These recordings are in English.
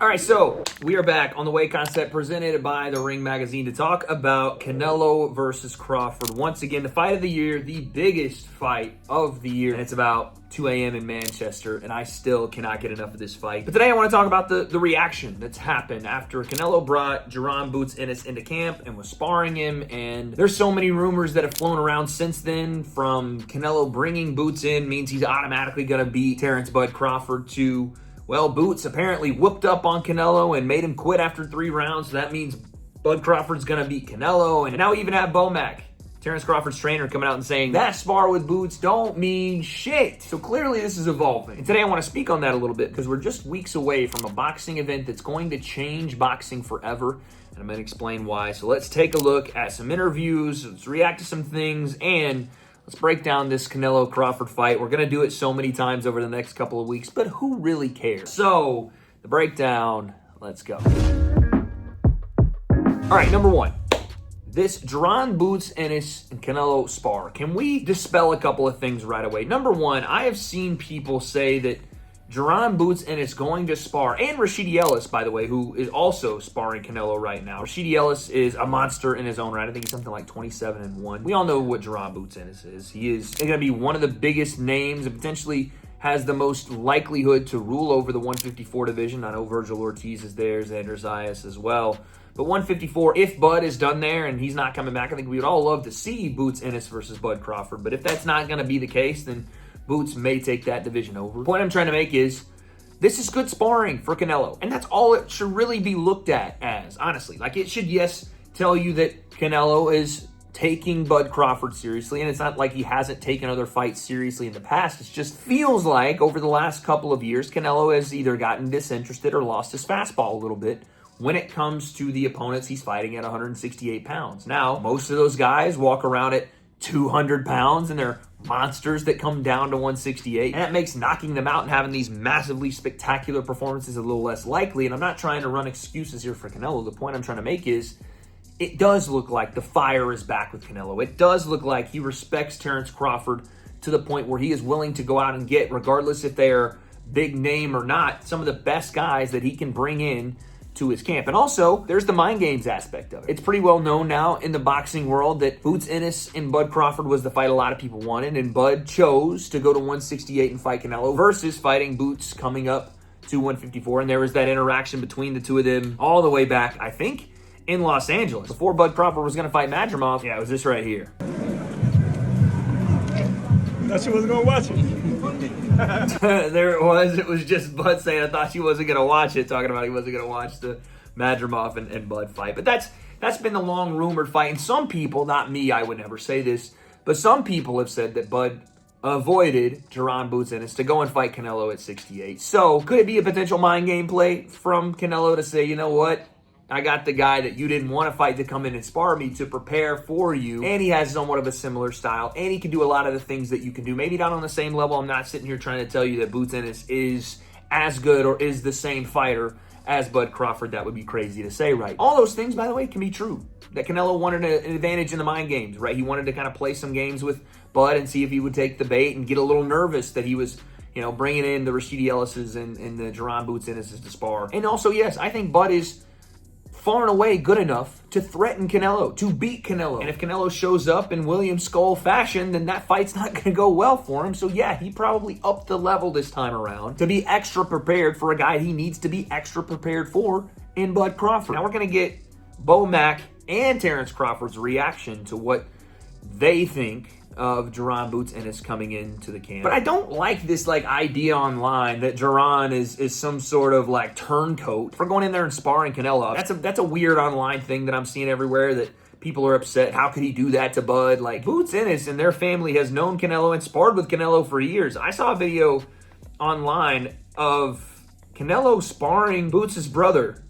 All right, so we are back on the W.A.D.E concept presented by the Ring Magazine to talk about Canelo versus Crawford. Once again, the fight of the year, the biggest fight of the year, and it's about 2 a.m. in Manchester, and I still cannot get enough of this fight. But today I want to talk about the reaction that's happened after Canelo brought Jaron Boots Ennis into camp and was sparring him, and there's so many rumors that have flown around since then, from Canelo bringing Boots in means he's automatically going to beat Terence "Bud" Crawford to, well, Boots apparently whooped up on Canelo and made him quit after 3 rounds. So that means Bud Crawford's going to beat Canelo. And now we even have Bomac, Terence Crawford's trainer, coming out and saying that spar with Boots don't mean shit. So clearly this is evolving. And today I want to speak on that a little bit because we're just weeks away from a boxing event that's going to change boxing forever. And I'm going to explain why. So let's take a look at some interviews, let's react to some things, and let's break down this Canelo Crawford fight. We're going to do it so many times over the next couple of weeks, but who really cares? So, the breakdown, let's go. All right, number one, this Jaron Boots Ennis and Canelo spar. Can we dispel a couple of things right away? Number one, I have seen people say that Jaron Boots Ennis going to spar, and Rashidi Ellis, by the way, who is also sparring Canelo right now. Rashidi Ellis is a monster in his own right. I think he's something like 27-1. We all know what Jaron Boots Ennis is. He is going to be one of the biggest names and potentially has the most likelihood to rule over the 154 division. I know Virgil Ortiz is there, Xander Zayas as well. But 154, if Bud is done there and he's not coming back, I think we would all love to see Boots Ennis versus Bud Crawford. But if that's not going to be the case, then Boots may take that division over. The point I'm trying to make is this is good sparring for Canelo. And that's all it should really be looked at as, honestly. Like, it should, yes, tell you that Canelo is taking Bud Crawford seriously. And it's not like he hasn't taken other fights seriously in the past. It just feels like over the last couple of years, Canelo has either gotten disinterested or lost his fastball a little bit when it comes to the opponents he's fighting at 168 pounds. Now, most of those guys walk around at 200 pounds and they're monsters that come down to 168, and that makes knocking them out and having these massively spectacular performances a little less likely. And I'm not trying to run excuses here for Canelo. The point I'm trying to make is it does look like the fire is back with Canelo. It does look like he respects Terence Crawford to the point where he is willing to go out and get, regardless if they're big name or not, some of the best guys that he can bring in to his camp. And also, there's the mind games aspect of it. It's pretty well known now in the boxing world that Boots Ennis and Bud Crawford was the fight a lot of people wanted, and Bud chose to go to 168 and fight Canelo versus fighting Boots coming up to 154. And there was that interaction between the two of them all the way back, I think, in Los Angeles. Before Bud Crawford was going to fight Madrimov, yeah, it was this right here. Thought she wasn't going to watch it. There it was. It was just Bud saying, I thought she wasn't going to watch it, talking about he wasn't going to watch the Madrimov and Bud fight. But that's been the long rumored fight. And some people, not me, I would never say this, but some people have said that Bud avoided Jaron Boots Ennis to go and fight Canelo at 68. So could it be a potential mind game play from Canelo to say, you know what? I got the guy that you didn't want to fight to come in and spar me to prepare for you. And he has somewhat of a similar style. And he can do a lot of the things that you can do. Maybe not on the same level. I'm not sitting here trying to tell you that Boots Ennis is as good or is the same fighter as Bud Crawford. That would be crazy to say, right? All those things, by the way, can be true. That Canelo wanted an advantage in the mind games, right? He wanted to kind of play some games with Bud and see if he would take the bait and get a little nervous that he was, you know, bringing in the Rashidi Ellises and the Jaron Boots Ennis to spar. And also, yes, I think Bud is far and away good enough to threaten Canelo, to beat Canelo. And if Canelo shows up in William Skull fashion, then that fight's not going to go well for him. So yeah, he probably upped the level this time around to be extra prepared for a guy he needs to be extra prepared for in Bud Crawford. Now we're going to get Bomac and Terence Crawford's reaction to what they think of Jaron Boots Ennis coming into the camp. But I don't like this idea online that Jaron is some sort of turncoat for going in there and sparring Canelo. That's a weird online thing that I'm seeing everywhere, that people are upset. How could he do that to Bud? Boots Ennis and their family has known Canelo and sparred with Canelo for years. I saw a video online of Canelo sparring Boots' brother,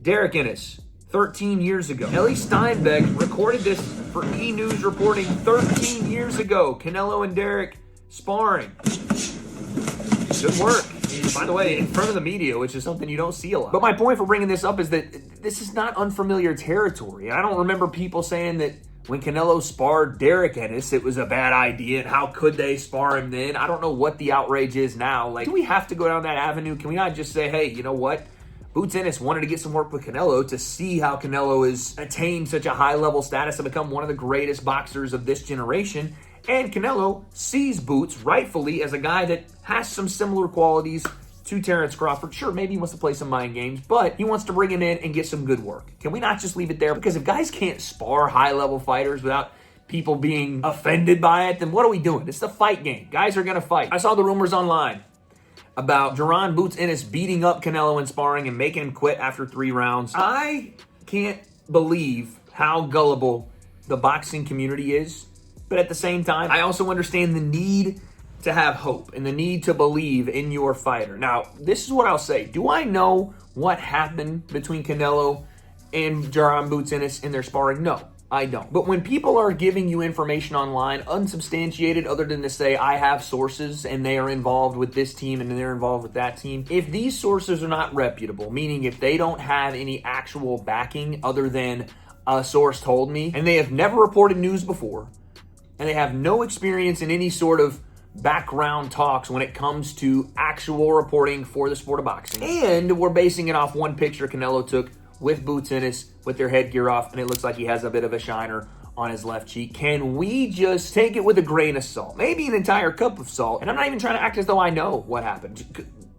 Derek Ennis, 13 years ago. Ellie Steinbeck recorded this for E! News reporting 13 years ago. Canelo and Derek sparring. Good work. By the way, in front of the media, which is something you don't see a lot. But my point for bringing this up is that this is not unfamiliar territory. I don't remember people saying that when Canelo sparred Derek Ennis, it was a bad idea, and how could they spar him then? I don't know what the outrage is now. Do we have to go down that avenue? Can we not just say, hey, you know what? Boots Ennis wanted to get some work with Canelo to see how Canelo has attained such a high-level status and become one of the greatest boxers of this generation. And Canelo sees Boots rightfully as a guy that has some similar qualities to Terence Crawford. Sure, maybe he wants to play some mind games, but he wants to bring him in and get some good work. Can we not just leave it there? Because if guys can't spar high-level fighters without people being offended by it, then what are we doing? It's the fight game. Guys are going to fight. I saw the rumors online about Jaron Boots Ennis beating up Canelo in sparring and making him quit after 3 rounds. I can't believe how gullible the boxing community is, but at the same time, I also understand the need to have hope and the need to believe in your fighter. Now, this is what I'll say. Do I know what happened between Canelo and Jaron Boots Ennis in their sparring? No, I don't. But when people are giving you information online, unsubstantiated, other than to say, I have sources and they are involved with this team and they're involved with that team, if these sources are not reputable, meaning if they don't have any actual backing other than a source told me, and they have never reported news before, and they have no experience in any sort of background talks when it comes to actual reporting for the sport of boxing, and we're basing it off one picture Canelo took with Boots Ennis with their headgear off, and it looks like he has a bit of a shiner on his left cheek. Can we just take it with a grain of salt? Maybe an entire cup of salt. And I'm not even trying to act as though I know what happened.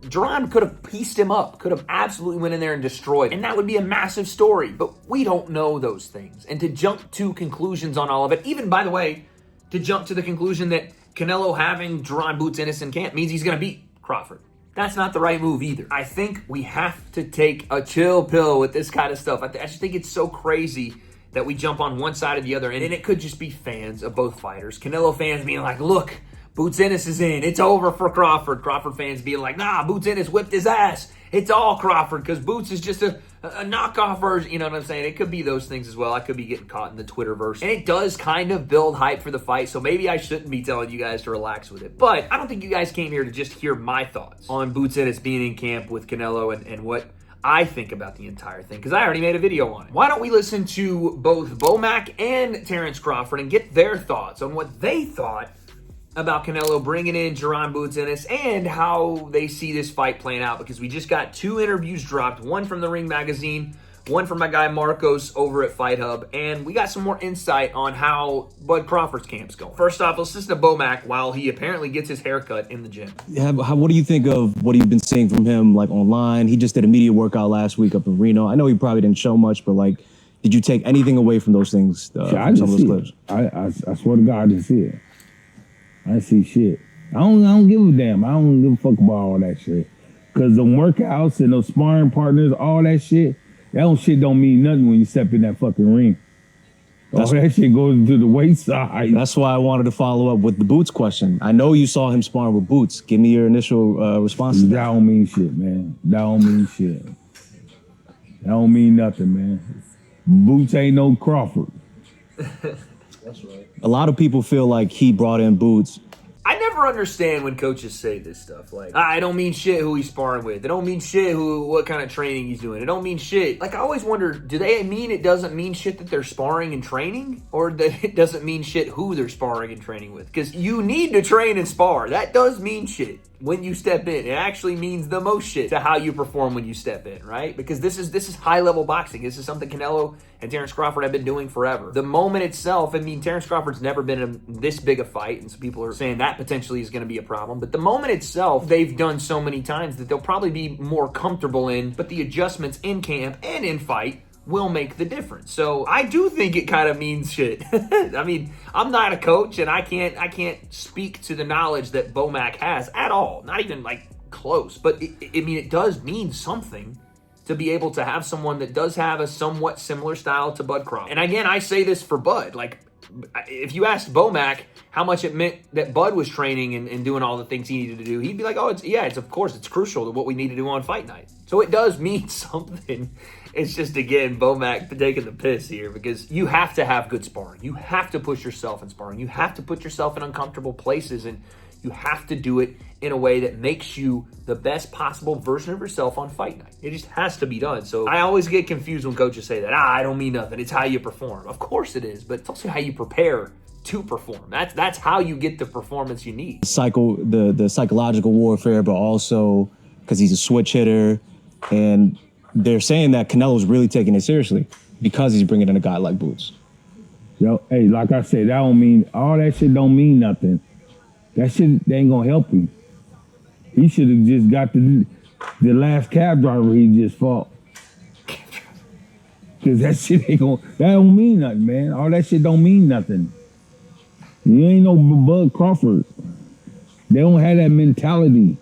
Jaron could have pieced him up, could have absolutely went in there and destroyed, and that would be a massive story. But we don't know those things. And to jump to conclusions on all of it, even, by the way, to jump to the conclusion that Canelo having Jaron Boots Ennis in camp means he's going to beat Crawford, that's not the right move either. I think we have to take a chill pill with this kind of stuff. I just think it's so crazy that we jump on one side or the other, and it could just be fans of both fighters. Canelo fans being like, look, Boots Ennis is in. It's over for Crawford. Crawford fans being like, nah, Boots Ennis whipped his ass. It's all Crawford because Boots is just a knockoff version. You know what I'm saying? It could be those things as well. I could be getting caught in the Twitterverse. And it does kind of build hype for the fight, so maybe I shouldn't be telling you guys to relax with it. But I don't think you guys came here to just hear my thoughts on Boots Ennis being in camp with Canelo and what I think about the entire thing, because I already made a video on it. Why don't we listen to both Bomac and Terence Crawford and get their thoughts on what they thought about Canelo bringing in Jaron Boots Ennis and how they see this fight playing out, because we just got 2 interviews dropped, one from the Ring Magazine, one from my guy Marcos over at Fight Hub, and we got some more insight on how Bud Crawford's camp's going. First off, let's listen to Bomac while he apparently gets his haircut in the gym. What do you think of what you've been seeing from him, like, online? He just did a media workout last week up in Reno. I know he probably didn't show much, but, like, did you take anything away from those things? I didn't see it. I swear to God, I didn't see it. I didn't see shit. I don't give a damn. I don't give a fuck about all that shit. Because the workouts and those sparring partners, all that shit don't mean nothing when you step in that fucking ring. All that shit goes to the wayside. That's why I wanted to follow up with the Boots question. I know you saw him sparring with Boots. Give me your initial response to that. That don't mean shit, man. That don't mean shit. That don't mean nothing, man. Boots ain't no Crawford. That's right. A lot of people feel like he brought in Boots. I never understand when coaches say this stuff. Like, I don't mean shit who he's sparring with. They don't mean shit what kind of training he's doing. It don't mean shit. Like, I always wonder, do they mean it doesn't mean shit that they're sparring and training? Or that it doesn't mean shit who they're sparring and training with? Because you need to train and spar. That does mean shit when you step in. It actually means the most shit to how you perform when you step in, right? Because this is high-level boxing. This is something Canelo and Terence Crawford have been doing forever. The moment itself, I mean, Terence Crawford's never been in this big a fight, and some people are saying that potentially is going to be a problem. But the moment itself, they've done so many times that they'll probably be more comfortable in, but the adjustments in camp and in fight will make the difference. So I do think it kind of means shit. I mean, I'm not a coach, and I can't speak to the knowledge that Bomac has at all. Not even like close. But it does mean something to be able to have someone that does have a somewhat similar style to Bud Crawford. And again, I say this for Bud. Like, if you asked Bomac how much it meant that Bud was training and doing all the things he needed to do, he'd be like, oh, it's of course, it's crucial to what we need to do on fight night. So it does mean something. It's just, again, Bomac taking the piss here, because you have to have good sparring. You have to push yourself in sparring. You have to put yourself in uncomfortable places, and you have to do it in a way that makes you the best possible version of yourself on fight night. It just has to be done. So I always get confused when coaches say that. I don't mean nothing. It's how you perform. Of course it is, but it's also how you prepare to perform. That's how you get the performance you need. The psychological warfare, but also because he's a switch hitter, and they're saying that Canelo's really taking it seriously because he's bringing in a guy like Boots. Yo, hey, like I said, that don't mean, all that shit don't mean nothing. That shit they ain't gonna help him. He should have just got the last cab driver he just fought. Cause that shit ain't gonna, that don't mean nothing, man. All that shit don't mean nothing. You ain't no Bud Crawford. They don't have that mentality.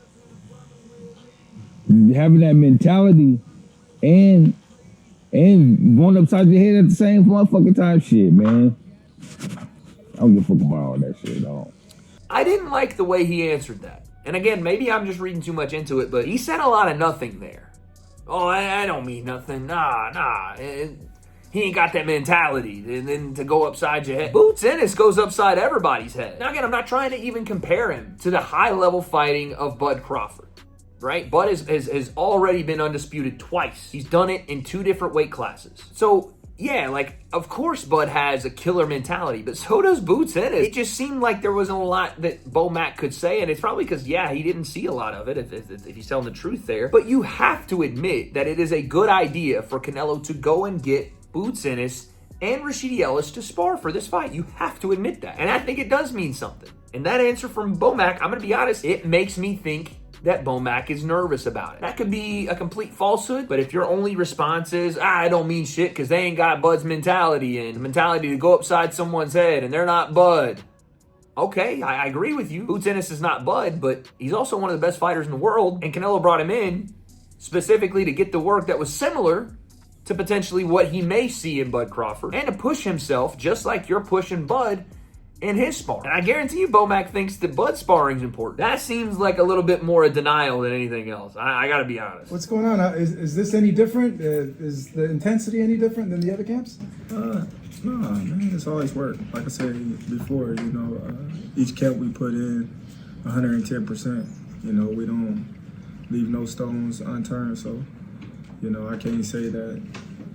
Having that mentality and going upside your head at the same motherfucking time, shit, man. I don't give a fuck about all that shit at all. I didn't like the way he answered that. And again, maybe I'm just reading too much into it, but he said a lot of nothing there. Oh, I don't mean nothing. Nah. He ain't got that mentality. And then to go upside your head. Boots Ennis goes upside everybody's head. Now again, I'm not trying to even compare him to the high-level fighting of Bud Crawford. Right? Bud has already been undisputed twice. He's done it in 2 different weight classes. So, yeah, like, of course Bud has a killer mentality, but so does Boots Ennis. It just seemed like there wasn't a lot that Bomac could say, and it's probably because, yeah, he didn't see a lot of it, if he's telling the truth there. But you have to admit that it is a good idea for Canelo to go and get Boots Ennis and Rashidi Ellis to spar for this fight. You have to admit that. And I think it does mean something. And that answer from Bomac, I'm going to be honest, it makes me think that Bomac is nervous about it. That could be a complete falsehood, but if your only response is, I don't mean shit because they ain't got Bud's mentality and the mentality to go upside someone's head and they're not Bud. Okay, I agree with you. Boots Ennis is not Bud, but he's also one of the best fighters in the world, and Canelo brought him in specifically to get the work that was similar to potentially what he may see in Bud Crawford and to push himself just like you're pushing Bud in his sparring. And I guarantee you Bomac thinks that Bud sparring is important. That seems like a little bit more a denial than anything else. I gotta be honest. What's going on? Is this any different? Is the intensity any different than the other camps? No, man, it's always work. Like I said before, each camp we put in 110%. We don't leave no stones unturned. So, I can't say that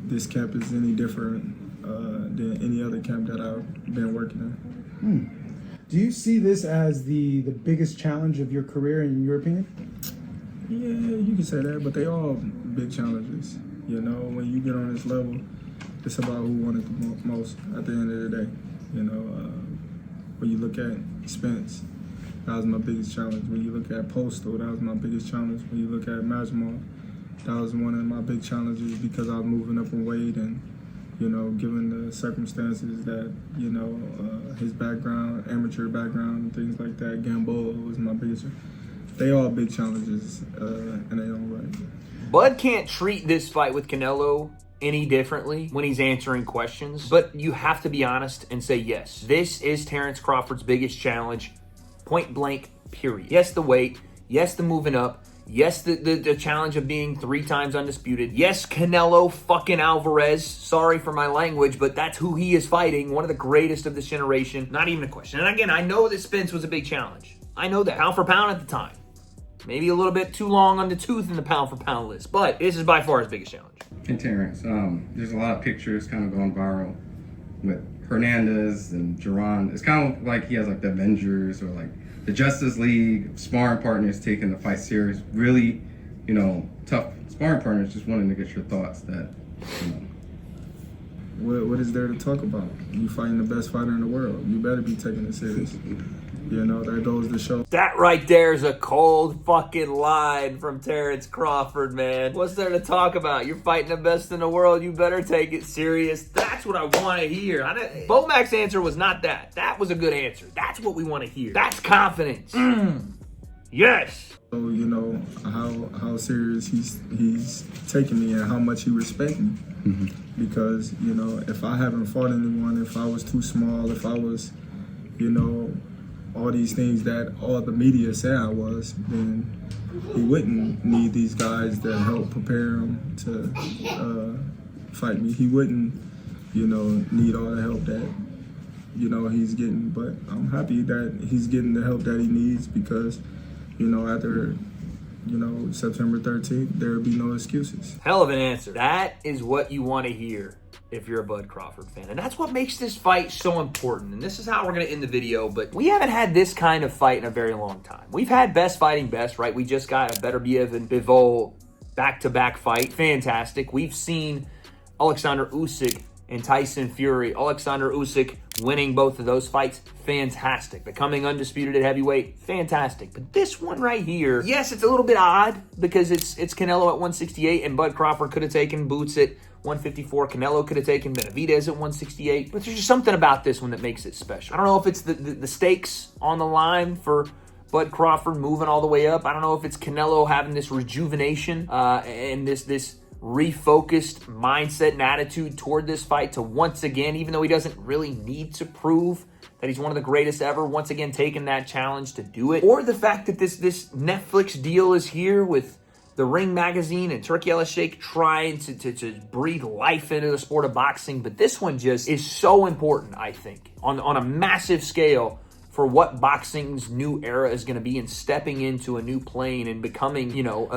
this camp is any different than any other camp that I've been working in. Do you see this as the biggest challenge of your career, in your opinion? Yeah, you can say that, but they all big challenges. When you get on this level, it's about who won it the most at the end of the day. When you look at Spence, that was my biggest challenge. When you look at Postal, that was my biggest challenge. When you look at Majmal, that was one of my big challenges because I was moving up in weight and given the circumstances that, his background, amateur background, and things like that, Gamboa was my biggest. They all big challenges in their own right. Bud can't treat this fight with Canelo any differently when he's answering questions, but you have to be honest and say, yes, this is Terence Crawford's biggest challenge, point blank, period. Yes, the weight. Yes, the moving up. Yes, the challenge of being 3 times undisputed. Yes, Canelo fucking Alvarez. Sorry for my language, but that's who he is fighting. One of the greatest of this generation. Not even a question. And again, I know that Spence was a big challenge. I know that. Pound for pound at the time. Maybe a little bit too long on the tooth in the pound for pound list. But this is by far his biggest challenge. And Terence, there's a lot of pictures kind of going viral with Hernandez and Jaron. It's kind of like he has like the Avengers or like the Justice League sparring partners taking the fight serious, really, tough sparring partners. Just wanting to get your thoughts that, What is there to talk about? You fighting the best fighter in the world. You better be taking it serious. That goes to show. That right there is a cold fucking line from Terence Crawford, man. What's there to talk about? You're fighting the best in the world. You better take it serious. That's what I want to hear. Bomac's answer was not that. That was a good answer. That's what we want to hear. That's confidence. Yes. So, how serious he's taking me and how much he respects me. Mm-hmm. Because, if I haven't fought anyone, if I was too small, if I was, all these things that all the media said I was, then he wouldn't need these guys to help prepare him to fight me. He wouldn't, need all the help that, he's getting. But I'm happy that he's getting the help that he needs because, after, September 13th, there'll be no excuses. Hell of an answer. That is what you want to hear if you're a Bud Crawford fan. And that's what makes this fight so important. And this is how we're going to end the video, but we haven't had this kind of fight in a very long time. We've had best fighting best, right? We just got a Beterbiev and Bivol back-to-back fight. Fantastic. We've seen Alexander Usyk and Tyson Fury. Alexander Usyk winning both of those fights. Fantastic. Becoming undisputed at heavyweight. Fantastic. But this one right here, yes, it's a little bit odd because it's Canelo at 168 and Bud Crawford could have taken Boots at 154. Canelo could have taken Benavidez at 168. But there's just something about this one that makes it special. I don't know if it's the stakes on the line for Bud Crawford moving all the way up. I don't know if it's Canelo having this rejuvenation and this refocused mindset and attitude toward this fight to once again, even though he doesn't really need to prove that he's one of the greatest ever, once again taking that challenge to do it. Or the fact that this Netflix deal is here with the Ring magazine and Turkey El Sheikh trying to breathe life into the sport of boxing. But this one just is so important, I think, on a massive scale for what boxing's new era is going to be and stepping into a new plane and becoming, you know,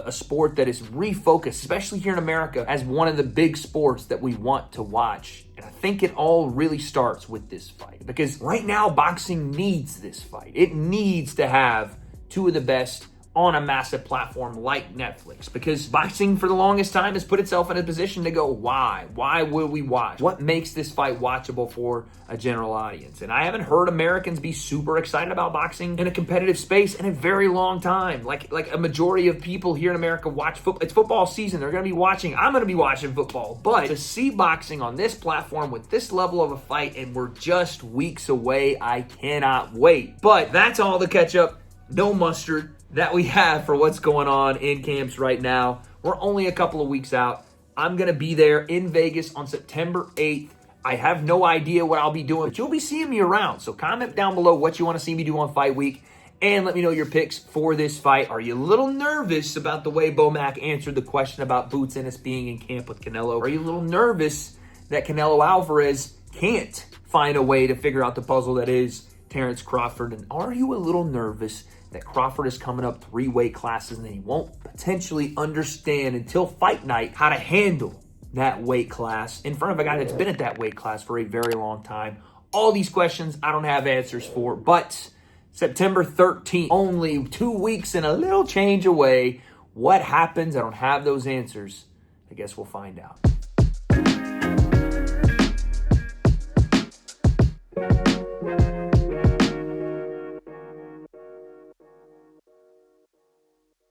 a sport that is refocused, especially here in America, as one of the big sports that we want to watch. And I think it all really starts with this fight because right now boxing needs this fight. It needs to have two of the best on a massive platform like Netflix because boxing for the longest time has put itself in a position to go, why? Why will we watch? What makes this fight watchable for a general audience? And I haven't heard Americans be super excited about boxing in a competitive space in a very long time. Like a majority of people here in America watch football. It's football season. They're going to be watching. I'm going to be watching football. But to see boxing on this platform with this level of a fight, and we're just weeks away, I cannot wait. But that's all the ketchup, no mustard, that we have for what's going on in camps right now. We're only a couple of weeks out. I'm going to be there in Vegas on September 8th. I have no idea what I'll be doing, but you'll be seeing me around. So comment down below what you want to see me do on fight week and let me know your picks for this fight. Are you a little nervous about the way Bomac answered the question about Boots Ennis being in camp with Canelo? Are you a little nervous that Canelo Alvarez can't find a way to figure out the puzzle that is Terence Crawford? And are you a little nervous that Crawford is coming up 3 weight classes and he won't potentially understand until fight night how to handle that weight class in front of a guy that's been at that weight class for a very long time? All these questions I don't have answers for, but September 13th, only 2 weeks and a little change away. What happens? I don't have those answers. I guess we'll find out.